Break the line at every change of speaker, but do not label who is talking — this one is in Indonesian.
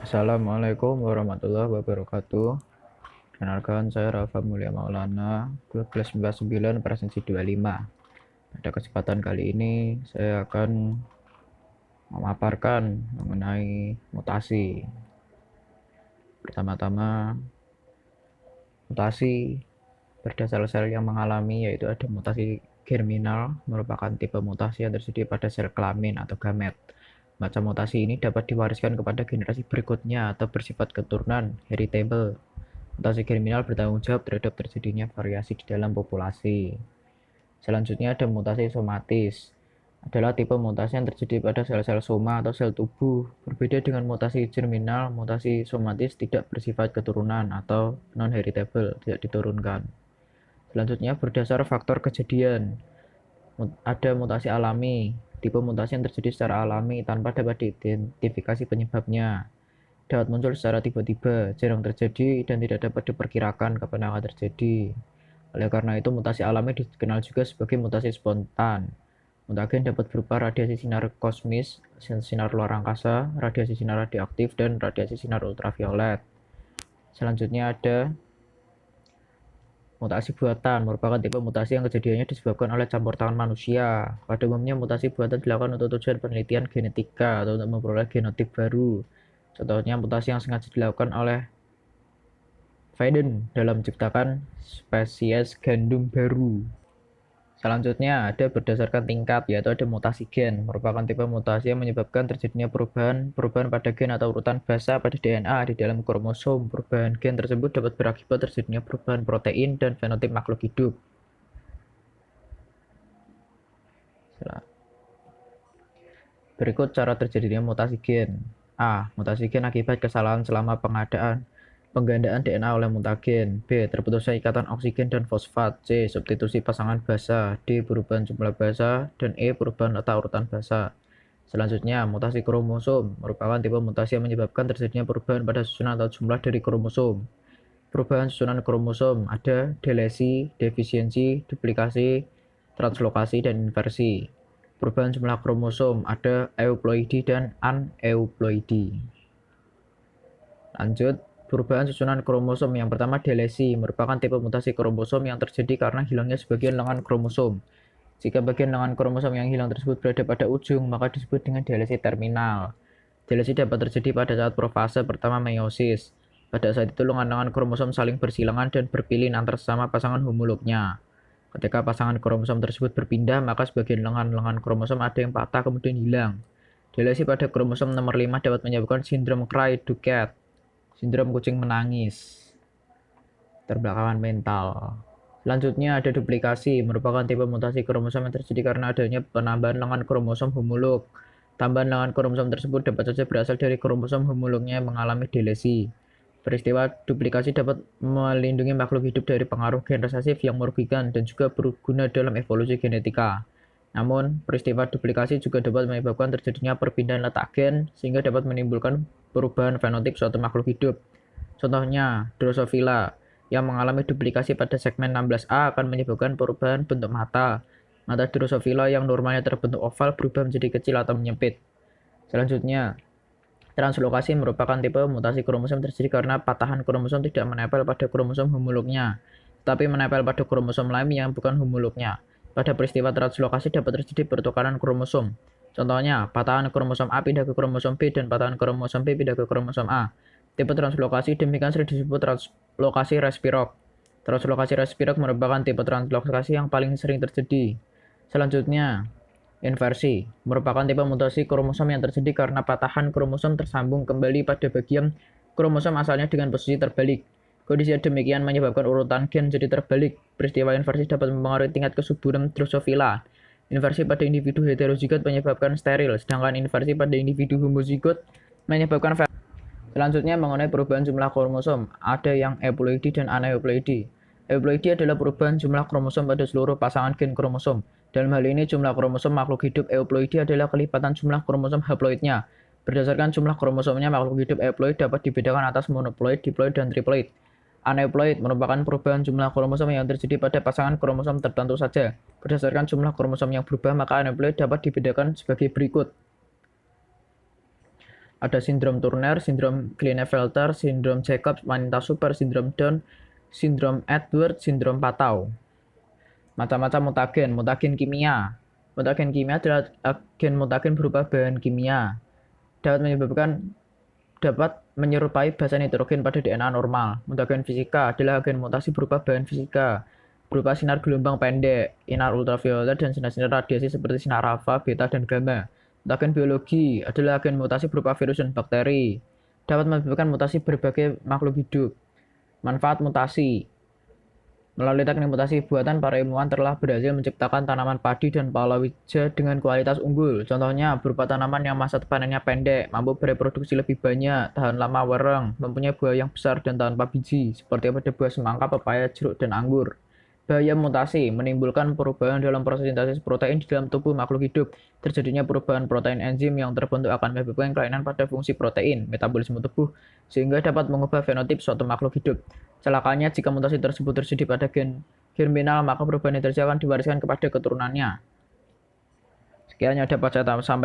Assalamualaikum warahmatullahi wabarakatuh. Kenalkan, saya Rafa Mulia Maulana, klub kelas 99 presensi 25. Pada kesempatan kali ini saya akan memaparkan mengenai mutasi. Pertama-tama, mutasi berdasar sel yang mengalami, yaitu ada mutasi germinal, merupakan tipe mutasi yang terjadi pada sel kelamin atau gamet. Macam mutasi ini dapat diwariskan kepada generasi berikutnya atau bersifat keturunan heritable. Mutasi germinal bertanggung jawab terhadap terjadinya variasi di dalam populasi. Selanjutnya ada mutasi somatis. Adalah tipe mutasi yang terjadi pada sel-sel soma atau sel tubuh. Berbeda dengan mutasi germinal, mutasi somatis tidak bersifat keturunan atau non-heritable, tidak diturunkan. Selanjutnya berdasar faktor kejadian. Ada mutasi alami, tipe mutasi yang terjadi secara alami tanpa dapat diidentifikasi penyebabnya. Dapat muncul secara tiba-tiba, jarang terjadi, dan tidak dapat diperkirakan kapan akan terjadi. Oleh karena itu, mutasi alami dikenal juga sebagai mutasi spontan. Mutagen dapat berupa radiasi sinar kosmis, sinar luar angkasa, radiasi sinar radioaktif, dan radiasi sinar ultraviolet. Selanjutnya ada mutasi buatan, merupakan tipe mutasi yang kejadiannya disebabkan oleh campur tangan manusia. Pada umumnya, mutasi buatan dilakukan untuk tujuan penelitian genetika atau untuk memperoleh genotip baru. Contohnya mutasi yang sengaja dilakukan oleh Biden dalam menciptakan spesies gandum baru. Selanjutnya ada berdasarkan tingkat, yaitu ada mutasi gen, merupakan tipe mutasi yang menyebabkan terjadinya perubahan pada gen atau urutan basa pada DNA di dalam kromosom. Perubahan gen tersebut dapat berakibat terjadinya perubahan protein dan fenotip makhluk hidup. Berikut cara terjadinya mutasi gen. A. Mutasi gen akibat kesalahan selama penggandaan DNA oleh mutagen. B. Terputusnya ikatan oksigen dan fosfat. C. Substitusi pasangan basa. D. Perubahan jumlah basa. Dan E. Perubahan letak urutan basa. Selanjutnya, mutasi kromosom merupakan tipe mutasi yang menyebabkan terjadinya perubahan pada susunan atau jumlah dari kromosom. Perubahan susunan kromosom ada delesi, defisiensi, duplikasi, translokasi, dan inversi. Perubahan jumlah kromosom ada euploidi dan aneuploidi. Lanjut, perubahan susunan kromosom yang pertama delesi merupakan tipe mutasi kromosom yang terjadi karena hilangnya sebagian lengan kromosom. Jika bagian lengan kromosom yang hilang tersebut berada pada ujung, maka disebut dengan delesi terminal. Delesi dapat terjadi pada saat profase pertama meiosis. Pada saat itu lengan-lengan kromosom saling bersilangan dan berpilin antar sesama pasangan homolognya. Ketika pasangan kromosom tersebut berpindah, maka sebagian lengan-lengan kromosom ada yang patah kemudian hilang. Delesi pada kromosom nomor 5 dapat menyebabkan sindrom Cry-Ducat. Sindrom kucing menangis, terbelakangan mental. Selanjutnya ada duplikasi, merupakan tipe mutasi kromosom yang terjadi karena adanya penambahan lengan kromosom homolog. Tambahan lengan kromosom tersebut dapat saja berasal dari kromosom homolognya yang mengalami delesi. Peristiwa duplikasi dapat melindungi makhluk hidup dari pengaruh gen resesif yang merugikan dan juga berguna dalam evolusi genetika. Namun, peristiwa duplikasi juga dapat menyebabkan terjadinya perpindahan letak gen sehingga dapat menimbulkan perubahan fenotip suatu makhluk hidup. Contohnya, Drosophila yang mengalami duplikasi pada segmen 16A akan menyebabkan perubahan bentuk mata. Mata Drosophila yang normalnya terbentuk oval berubah menjadi kecil atau menyempit. Selanjutnya, translokasi merupakan tipe mutasi kromosom terjadi karena patahan kromosom tidak menempel pada kromosom homolognya, tetapi menempel pada kromosom lain yang bukan homolognya. Pada peristiwa translokasi dapat terjadi pertukaran kromosom. Contohnya, patahan kromosom A pindah ke kromosom B dan patahan kromosom B pindah ke kromosom A. Tipe translokasi demikian sering disebut translokasi respirok. Translokasi respirok merupakan tipe translokasi yang paling sering terjadi. Selanjutnya, inversi merupakan tipe mutasi kromosom yang terjadi karena patahan kromosom tersambung kembali pada bagian kromosom asalnya dengan posisi terbalik. Kondisi demikian menyebabkan urutan gen jadi terbalik. Peristiwa inversi dapat mempengaruhi tingkat kesuburan Drosophila. Inversi pada individu heterozigot menyebabkan steril, sedangkan inversi pada individu homozigot menyebabkan Selanjutnya mengenai perubahan jumlah kromosom, ada yang euploidi dan aneuploidi. Euploidi adalah perubahan jumlah kromosom pada seluruh pasangan gen kromosom. Dalam hal ini jumlah kromosom makhluk hidup euploidi adalah kelipatan jumlah kromosom haploidnya. Berdasarkan jumlah kromosomnya, makhluk hidup euploid dapat dibedakan atas monoploid, diploid, dan triploid. Aneuploid merupakan perubahan jumlah kromosom yang terjadi pada pasangan kromosom tertentu saja. Berdasarkan jumlah kromosom yang berubah, maka aneuploid dapat dibedakan sebagai berikut. Ada sindrom Turner, sindrom Klinefelter, sindrom Jacobs, wanita super, sindrom Down, sindrom Edwards, sindrom Patau. Macam-macam mutagen. Mutagen kimia. Mutagen kimia adalah agen mutagen berupa bahan kimia. Dapat menyerupai basa nitrogen pada DNA normal. Mutagen fisika adalah agen mutasi berupa bahan fisika, berupa sinar gelombang pendek, sinar ultraviolet, dan sinar-sinar radiasi seperti sinar alfa, beta, dan gamma. Mutagen biologi adalah agen mutasi berupa virus dan bakteri. Dapat menyebabkan mutasi berbagai makhluk hidup. Manfaat mutasi. Melalui teknik mutasi buatan, para ilmuwan telah berhasil menciptakan tanaman padi dan palawija dengan kualitas unggul. Contohnya berupa tanaman yang masa panennya pendek, mampu bereproduksi lebih banyak, tahan lama wereng, mempunyai buah yang besar dan tanpa biji, seperti pada buah semangka, pepaya, jeruk, dan anggur. Bahaya mutasi menimbulkan perubahan dalam proses sintesis protein di dalam tubuh makhluk hidup. Terjadinya perubahan protein enzim yang terbentuk akan menyebabkan kelainan pada fungsi protein, metabolisme tubuh, sehingga dapat mengubah fenotip suatu makhluk hidup. Celakanya, jika mutasi tersebut terjadi pada gen germinal, maka perubahan itu akan diwariskan kepada keturunannya. Sekian yang dapat saya sampaikan.